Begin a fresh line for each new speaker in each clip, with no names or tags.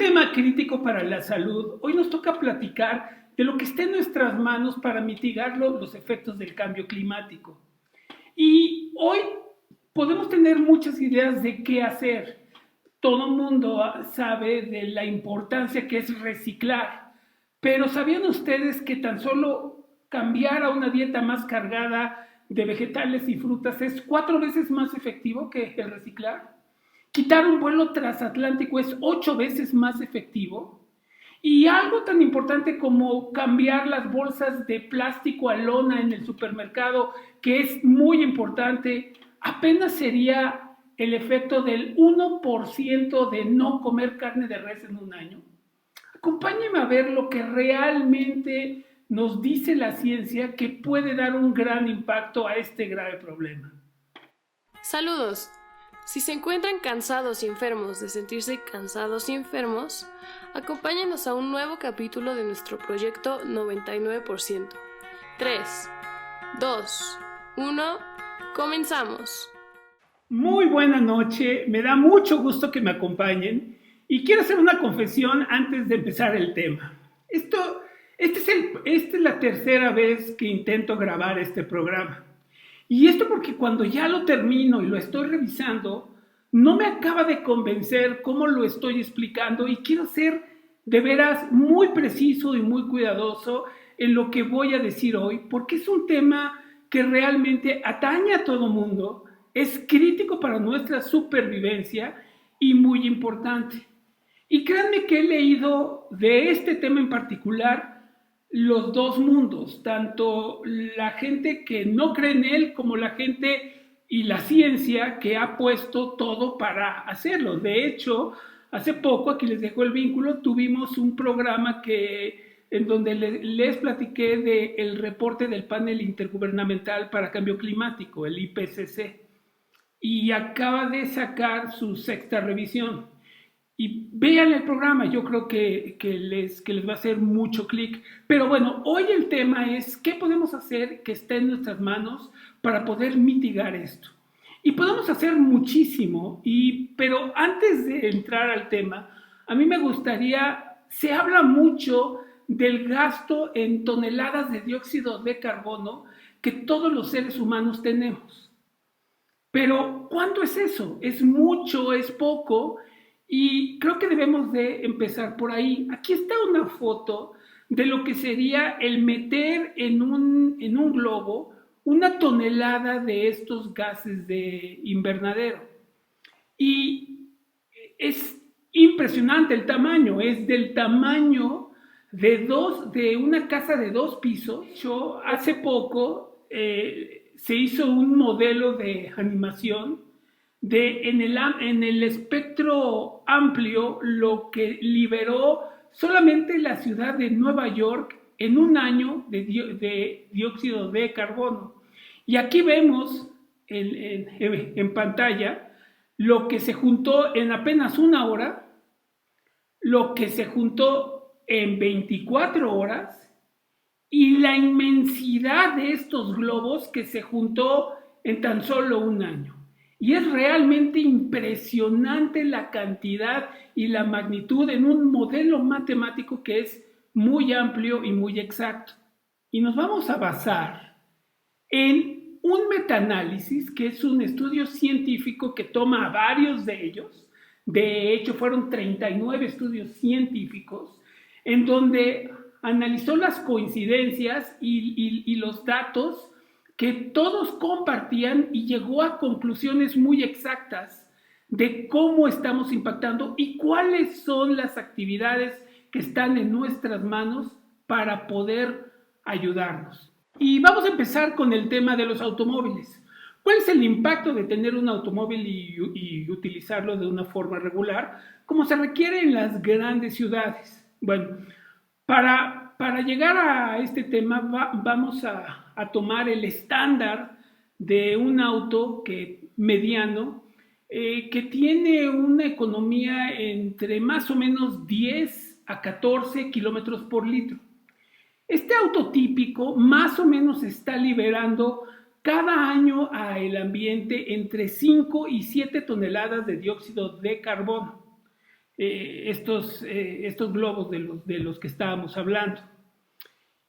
tema crítico para la salud, hoy nos toca platicar de lo que está en nuestras manos para mitigar los efectos del cambio climático. Y hoy podemos tener muchas ideas de qué hacer. Todo el mundo sabe de la importancia que es reciclar, pero ¿sabían ustedes que tan solo cambiar a una dieta más cargada de vegetales y frutas es 4 veces más efectivo que el reciclar? Quitar un vuelo transatlántico es 8 veces más efectivo. Y algo tan importante como cambiar las bolsas de plástico a lona en el supermercado, que es muy importante, apenas sería el efecto del 1% de no comer carne de res en un año. Acompáñenme a ver lo que realmente nos dice la ciencia que puede dar un gran impacto a este grave problema.
Saludos. Si se encuentran cansados y enfermos de sentirse cansados y enfermos, acompáñenos a un nuevo capítulo de nuestro proyecto 99%. 3, 2, 1, comenzamos.
Muy buena noche, me da mucho gusto que me acompañen y quiero hacer una confesión antes de empezar el tema. Esta es la tercera vez que intento grabar este programa. Y esto porque cuando ya lo termino y lo estoy revisando, no me acaba de convencer cómo lo estoy explicando y quiero ser de veras muy preciso y muy cuidadoso en lo que voy a decir hoy, porque es un tema que realmente atañe a todo mundo, es crítico para nuestra supervivencia y muy importante. Y créanme que he leído de este tema en particular los dos mundos, tanto la gente que no cree en él como la gente y la ciencia que ha puesto todo para hacerlo. De hecho, hace poco, aquí les dejo el vínculo, tuvimos un programa en donde les platiqué del reporte del panel intergubernamental para cambio climático, el IPCC, y acaba de sacar su sexta revisión. Y vean el programa, yo creo que les va a hacer mucho clic. Pero bueno, hoy el tema es qué podemos hacer que esté en nuestras manos para poder mitigar esto. Y podemos hacer muchísimo, pero antes de entrar al tema, a mí me gustaría, se habla mucho del gasto en toneladas de dióxido de carbono que todos los seres humanos tenemos. Pero ¿cuánto es eso? ¿Es mucho? ¿Es poco? Y creo que debemos de empezar por ahí. Aquí está una foto de lo que sería el meter en un globo una tonelada de estos gases de invernadero. Y es impresionante el tamaño, es del tamaño de una casa de 2 pisos. Yo hace poco se hizo un modelo de animación en el espectro amplio lo que liberó solamente la ciudad de Nueva York en un año de dióxido de carbono. Y aquí vemos en pantalla lo que se juntó en apenas una hora, lo que se juntó en 24 horas y la inmensidad de estos globos que se juntó en tan solo un año. Y es realmente impresionante la cantidad y la magnitud en un modelo matemático que es muy amplio y muy exacto. Y nos vamos a basar en un metaanálisis, que es un estudio científico que toma a varios de ellos. De hecho, fueron 39 estudios científicos en donde analizó las coincidencias y los datos que todos compartían y llegó a conclusiones muy exactas de cómo estamos impactando y cuáles son las actividades que están en nuestras manos para poder ayudarnos. Y vamos a empezar con el tema de los automóviles. ¿Cuál es el impacto de tener un automóvil y utilizarlo de una forma regular, como se requiere en las grandes ciudades? Bueno, para llegar a este tema vamos a tomar el estándar de un auto mediano que tiene una economía entre más o menos 10 a 14 kilómetros por litro. Este auto típico más o menos está liberando cada año al ambiente entre 5 y 7 toneladas de dióxido de carbono. estos globos de los que estábamos hablando.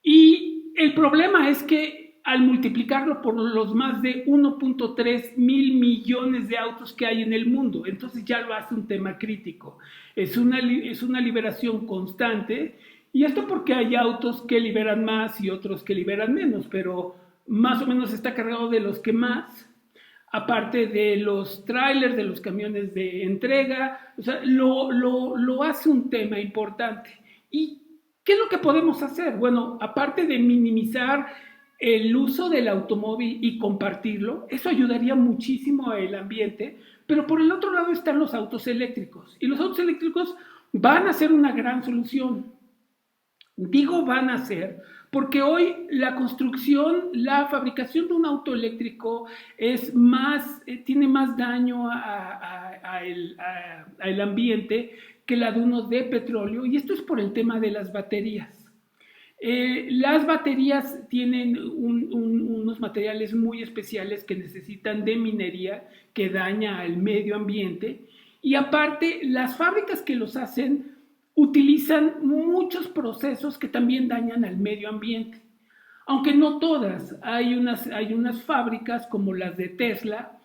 Y el problema es que al multiplicarlo por los más de 1.3 mil millones de autos que hay en el mundo, entonces ya lo hace un tema crítico. Es una liberación constante, y esto porque hay autos que liberan más y otros que liberan menos, pero más o menos está cargado de los que más, aparte de los trailers, de los camiones de entrega, o sea, lo hace un tema importante. ¿Y qué es lo que podemos hacer? Bueno, aparte de minimizar el uso del automóvil y compartirlo, eso ayudaría muchísimo al ambiente, pero por el otro lado están los autos eléctricos, y los autos eléctricos van a ser una gran solución. Digo van a ser porque hoy la construcción, la fabricación de un auto eléctrico es más, tiene más daño al ambiente que la de uno de petróleo, y esto es por el tema de las baterías. Las baterías tienen unos materiales muy especiales que necesitan de minería, que daña al medio ambiente, y aparte las fábricas que los hacen utilizan muchos procesos que también dañan al medio ambiente. Aunque no todas, hay unas fábricas como las de Tesla,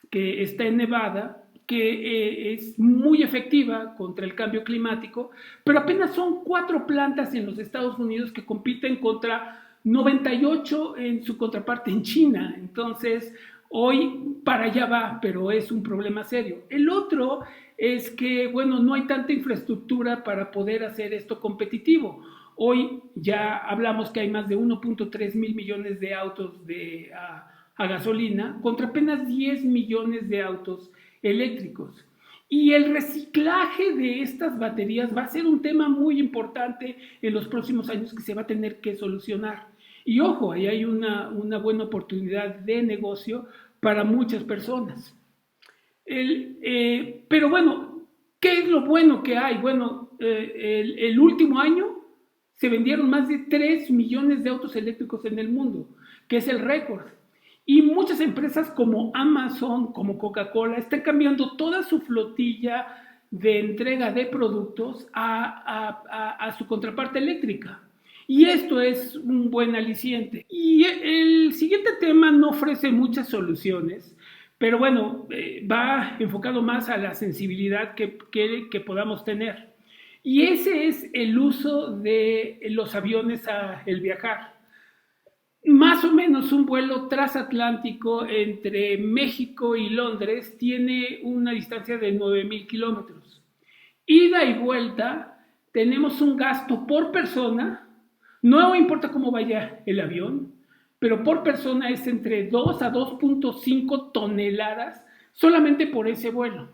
que está en Nevada, que es muy efectiva contra el cambio climático, pero apenas son 4 plantas en los Estados Unidos que compiten contra 98 en su contraparte en China. Entonces, hoy para allá va, pero es un problema serio. El otro es que, bueno, no hay tanta infraestructura para poder hacer esto competitivo. Hoy ya hablamos que hay más de 1.3 mil millones de autos a gasolina contra apenas 10 millones de autos eléctricos. Y el reciclaje de estas baterías va a ser un tema muy importante en los próximos años que se va a tener que solucionar. Y ojo, ahí hay una buena oportunidad de negocio para muchas personas. Pero bueno, ¿qué es lo bueno que hay? Bueno, el último año se vendieron más de 3 millones de autos eléctricos en el mundo, que es el récord. Y muchas empresas como Amazon, como Coca-Cola, están cambiando toda su flotilla de entrega de productos a su contraparte eléctrica. Y esto es un buen aliciente. Y el siguiente tema no ofrece muchas soluciones, pero bueno, va enfocado más a la sensibilidad que podamos tener. Y ese es el uso de los aviones el viajar. Más o menos un vuelo transatlántico entre México y Londres tiene una distancia de 9,000 kilómetros. Ida y vuelta tenemos un gasto por persona, no importa cómo vaya el avión, pero por persona es entre 2 a 2.5 toneladas solamente por ese vuelo.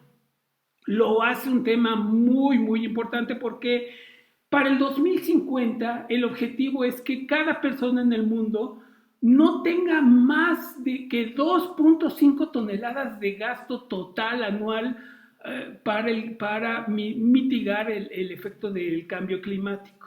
Lo hace un tema muy, muy importante porque para el 2050 el objetivo es que cada persona en el mundo no tenga más de que 2.5 toneladas de gasto total anual para mitigar el efecto del cambio climático.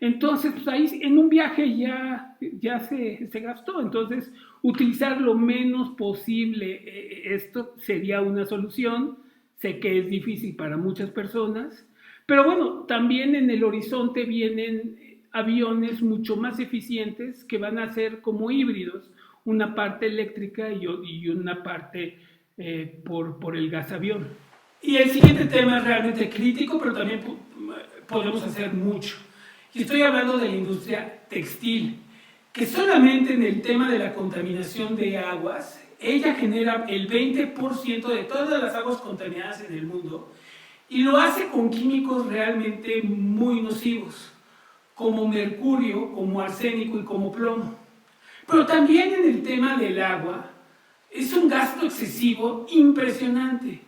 Entonces, pues ahí en un viaje ya se gastó. Entonces, utilizar lo menos posible, esto sería una solución. Sé que es difícil para muchas personas, pero bueno, también en el horizonte vienen aviones mucho más eficientes que van a ser como híbridos, una parte eléctrica y una parte por el gas avión. Y el siguiente tema es realmente crítico, pero también podemos hacer mucho. Y estoy hablando de la industria textil, que solamente en el tema de la contaminación de aguas, ella genera el 20% de todas las aguas contaminadas en el mundo, y lo hace con químicos realmente muy nocivos, como mercurio, como arsénico y como plomo. Pero también en el tema del agua, es un gasto excesivo impresionante.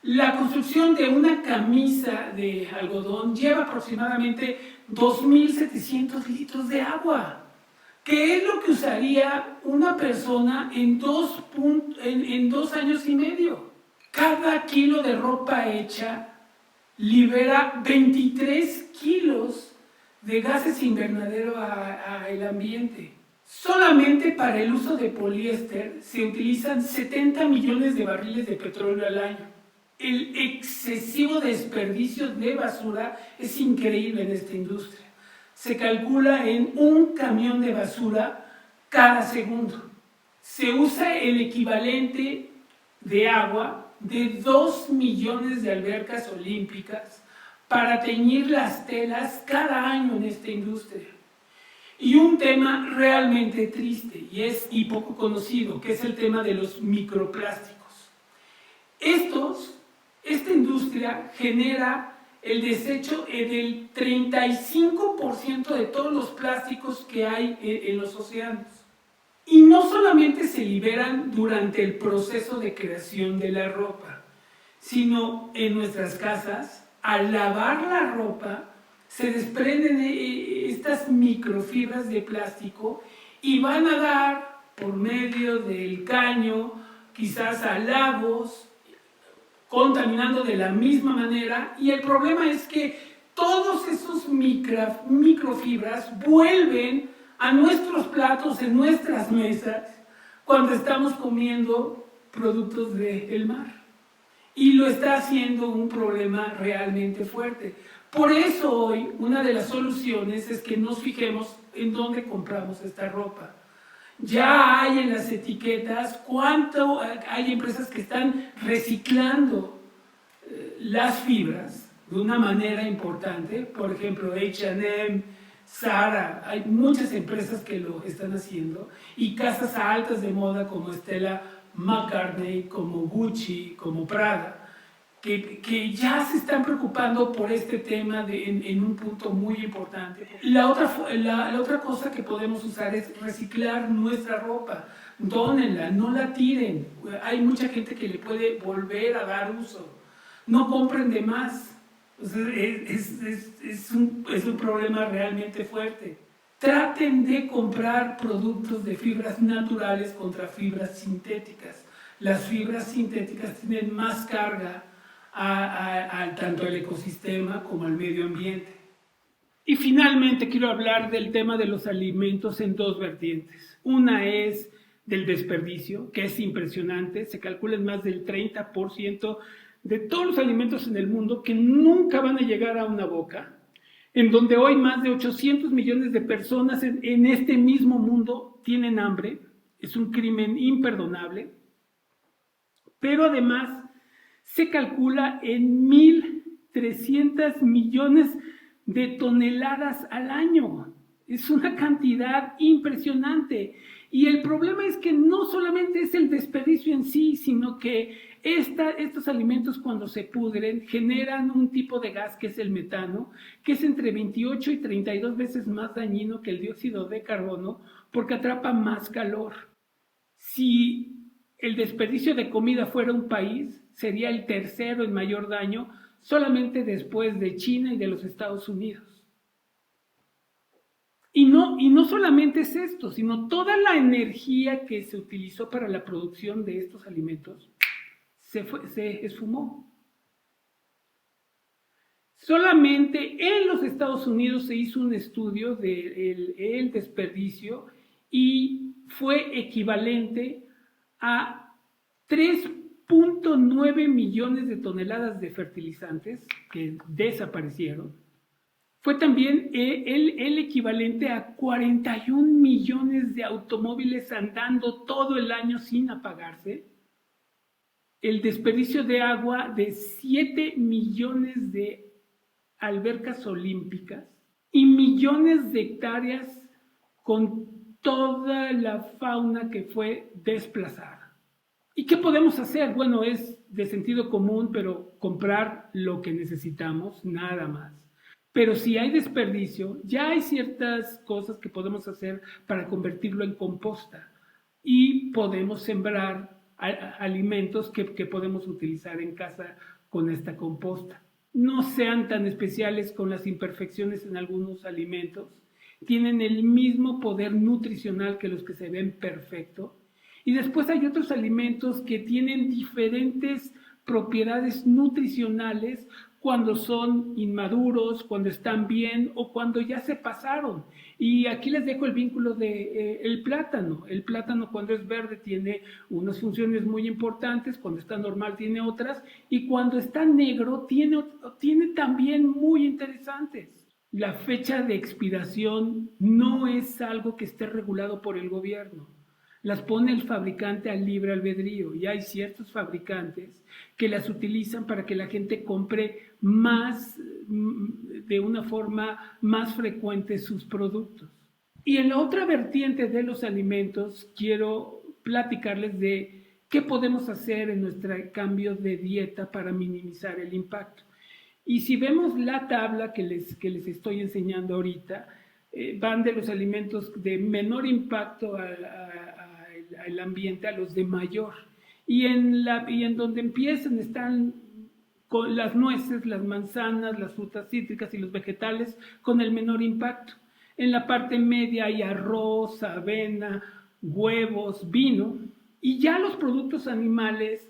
La construcción de una camisa de algodón lleva aproximadamente 2.700 litros de agua, que es lo que usaría una persona en 2 años y medio. Cada kilo de ropa hecha libera 23 kilos de gases invernadero al ambiente. Solamente para el uso de poliéster se utilizan 70 millones de barriles de petróleo al año. El excesivo desperdicio de basura es increíble en esta industria. Se calcula en un camión de basura cada segundo. Se usa el equivalente de agua de 2 millones de albercas olímpicas para teñir las telas cada año en esta industria. Y un tema realmente triste y poco conocido, que es el tema de los microplásticos. Esta industria genera el desecho del 35% de todos los plásticos que hay en los océanos. Y no solamente se liberan durante el proceso de creación de la ropa, sino en nuestras casas, al lavar la ropa, se desprenden estas microfibras de plástico y van a dar por medio del caño, quizás a lagos, contaminando de la misma manera, y el problema es que todos esos microfibras vuelven a nuestros platos, en nuestras mesas, cuando estamos comiendo productos del mar. Y lo está haciendo un problema realmente fuerte. Por eso hoy una de las soluciones es que nos fijemos en dónde compramos esta ropa. Ya hay en las etiquetas hay empresas que están reciclando las fibras de una manera importante. Por ejemplo, H&M, Zara, hay muchas empresas que lo están haciendo, y casas altas de moda como Stella McCartney, como Gucci, como Prada, que ya se están preocupando por este tema en un punto muy importante. La otra cosa que podemos usar es reciclar nuestra ropa. Dónenla, no la tiren. Hay mucha gente que le puede volver a dar uso. No compren de más. O sea, es un problema realmente fuerte. Traten de comprar productos de fibras naturales contra fibras sintéticas. Las fibras sintéticas tienen más carga tanto al ecosistema como al medio ambiente. Y finalmente quiero hablar del tema de los alimentos en dos vertientes. Una es del desperdicio, que es impresionante. Se calcula en más del 30% de todos los alimentos en el mundo que nunca van a llegar a una boca, en donde hoy más de 800 millones de personas en este mismo mundo tienen hambre. Es un crimen imperdonable, pero además se calcula en 1.300 millones de toneladas al año. Es una cantidad impresionante. Y el problema es que no solamente es el desperdicio en sí, sino que estos alimentos, cuando se pudren, generan un tipo de gas que es el metano, que es entre 28 y 32 veces más dañino que el dióxido de carbono, porque atrapa más calor. Si el desperdicio de comida fuera un país, sería el tercero en mayor daño, solamente después de China y de los Estados Unidos. Y no solamente es esto, sino toda la energía que se utilizó para la producción de estos alimentos se esfumó. Solamente en los Estados Unidos se hizo un estudio del desperdicio y fue equivalente a 3.9 millones de toneladas de fertilizantes que desaparecieron. Fue también el equivalente a 41 millones de automóviles andando todo el año sin apagarse. El desperdicio de agua de 7 millones de albercas olímpicas y millones de hectáreas con toda la fauna que fue desplazada. ¿Y qué podemos hacer? Bueno, es de sentido común, pero comprar lo que necesitamos, nada más. Pero si hay desperdicio, ya hay ciertas cosas que podemos hacer para convertirlo en composta, y podemos sembrar alimentos que podemos utilizar en casa con esta composta. No sean tan especiales con las imperfecciones en algunos alimentos. Tienen el mismo poder nutricional que los que se ven perfectos. Y después hay otros alimentos que tienen diferentes propiedades nutricionales cuando son inmaduros, cuando están bien o cuando ya se pasaron. Y aquí les dejo el vínculo de el plátano. El plátano cuando es verde tiene unas funciones muy importantes, cuando está normal tiene otras, y cuando está negro tiene también muy interesantes. La fecha de expiración no es algo que esté regulado por el gobierno. Las pone el fabricante al libre albedrío y hay ciertos fabricantes que las utilizan para que la gente compre más, de una forma más frecuente sus productos. Y en la otra vertiente de los alimentos quiero platicarles de qué podemos hacer en nuestro cambio de dieta para minimizar el impacto. Y si vemos la tabla que les estoy enseñando ahorita, van de los alimentos de menor impacto al ambiente a los de mayor. Y en donde empiezan están con las nueces, las manzanas, las frutas cítricas y los vegetales con el menor impacto. En la parte media hay arroz, avena, huevos, vino. Y ya los productos animales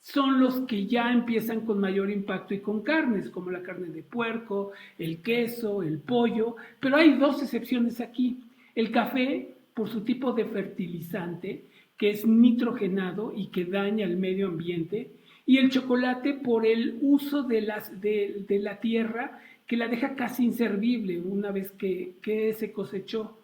son los que ya empiezan con mayor impacto y con carnes, como la carne de puerco, el queso, el pollo, pero hay dos excepciones aquí. El café, por su tipo de fertilizante, que es nitrogenado y que daña el medio ambiente, y el chocolate por el uso de la tierra, que la deja casi inservible una vez que se cosechó.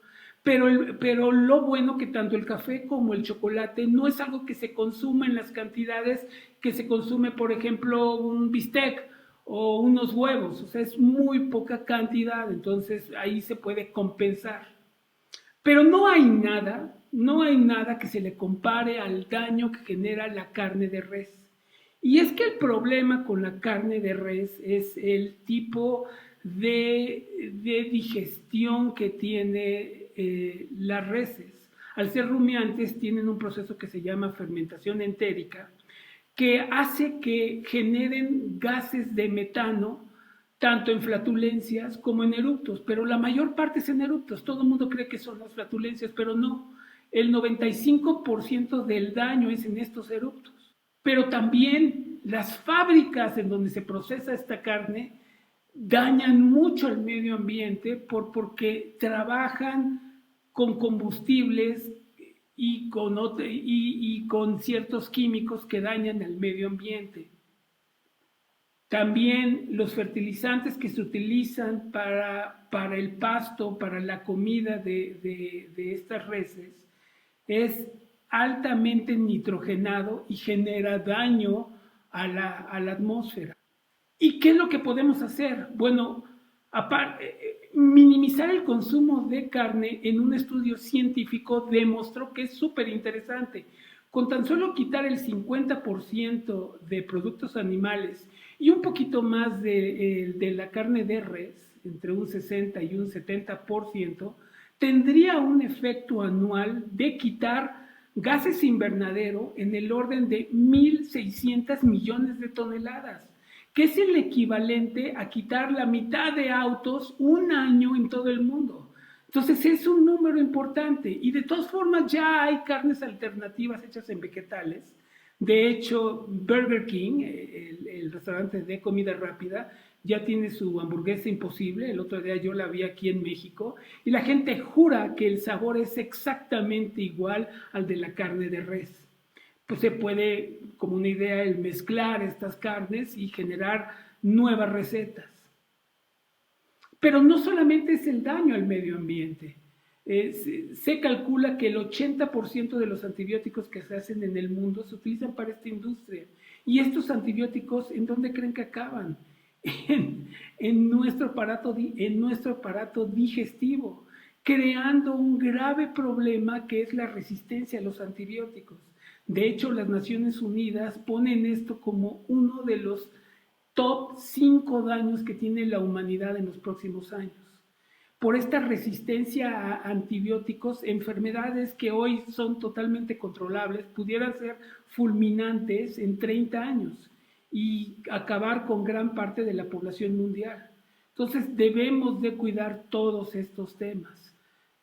Pero lo bueno que tanto el café como el chocolate no es algo que se consuma en las cantidades que se consume, por ejemplo, un bistec o unos huevos. O sea, es muy poca cantidad, entonces ahí se puede compensar. Pero no hay nada que se le compare al daño que genera la carne de res. Y es que el problema con la carne de res es el tipo de digestión que tiene las reses. Al ser rumiantes tienen un proceso que se llama fermentación entérica, que hace que generen gases de metano tanto en flatulencias como en eructos, pero la mayor parte es en eructos. Todo el mundo cree que son las flatulencias, pero no. El 95% del daño es en estos eructos. Pero también las fábricas en donde se procesa esta carne dañan mucho el medio ambiente porque trabajan con combustibles y con ciertos químicos que dañan el medio ambiente. También los fertilizantes que se utilizan para el pasto, para la comida de estas reses, es altamente nitrogenado y genera daño a la atmósfera. ¿Y qué es lo que podemos hacer? Bueno, minimizar el consumo de carne en un estudio científico demostró que es súper interesante. Con tan solo quitar el 50% de productos animales y un poquito más de la carne de res, entre un 60 y un 70%, tendría un efecto anual de quitar gases invernadero en el orden de 1.600 millones de toneladas, que es el equivalente a quitar la mitad de autos un año en todo el mundo. Entonces es un número importante y de todas formas ya hay carnes alternativas hechas en vegetales. De hecho, Burger King, el restaurante de comida rápida, ya tiene su hamburguesa imposible. El otro día yo la vi aquí en México y la gente jura que el sabor es exactamente igual al de la carne de res. Pues se puede, como una idea, el mezclar estas carnes y generar nuevas recetas. Pero no solamente es el daño al medio ambiente. Se calcula que el 80% de los antibióticos que se hacen en el mundo se utilizan para esta industria. Y estos antibióticos, ¿en dónde creen que acaban? En nuestro aparato digestivo, creando un grave problema que es la resistencia a los antibióticos. De hecho, las Naciones Unidas ponen esto como uno de los top 5 daños que tiene la humanidad en los próximos años. Por esta resistencia a antibióticos, enfermedades que hoy son totalmente controlables pudieran ser fulminantes en 30 años y acabar con gran parte de la población mundial. Entonces debemos de cuidar todos estos temas.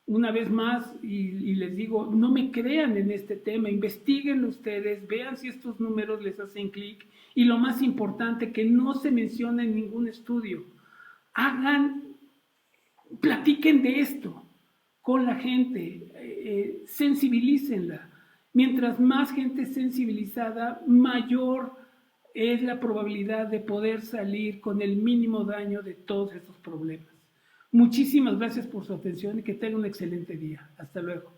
una vez más, y les digo, no me crean en este tema, investiguen ustedes, vean si estos números les hacen clic, y lo más importante, que no se menciona en ningún estudio. Platiquen de esto con la gente, sensibilícenla. Mientras más gente sensibilizada, mayor es la probabilidad de poder salir con el mínimo daño de todos estos problemas. Muchísimas gracias por su atención y que tengan un excelente día. Hasta luego.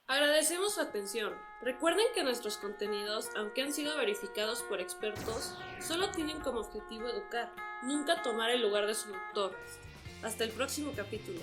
Agradecemos su atención. Recuerden que nuestros contenidos, aunque han sido verificados por expertos, solo tienen como objetivo educar, nunca tomar el lugar de sus doctores. Hasta el próximo capítulo.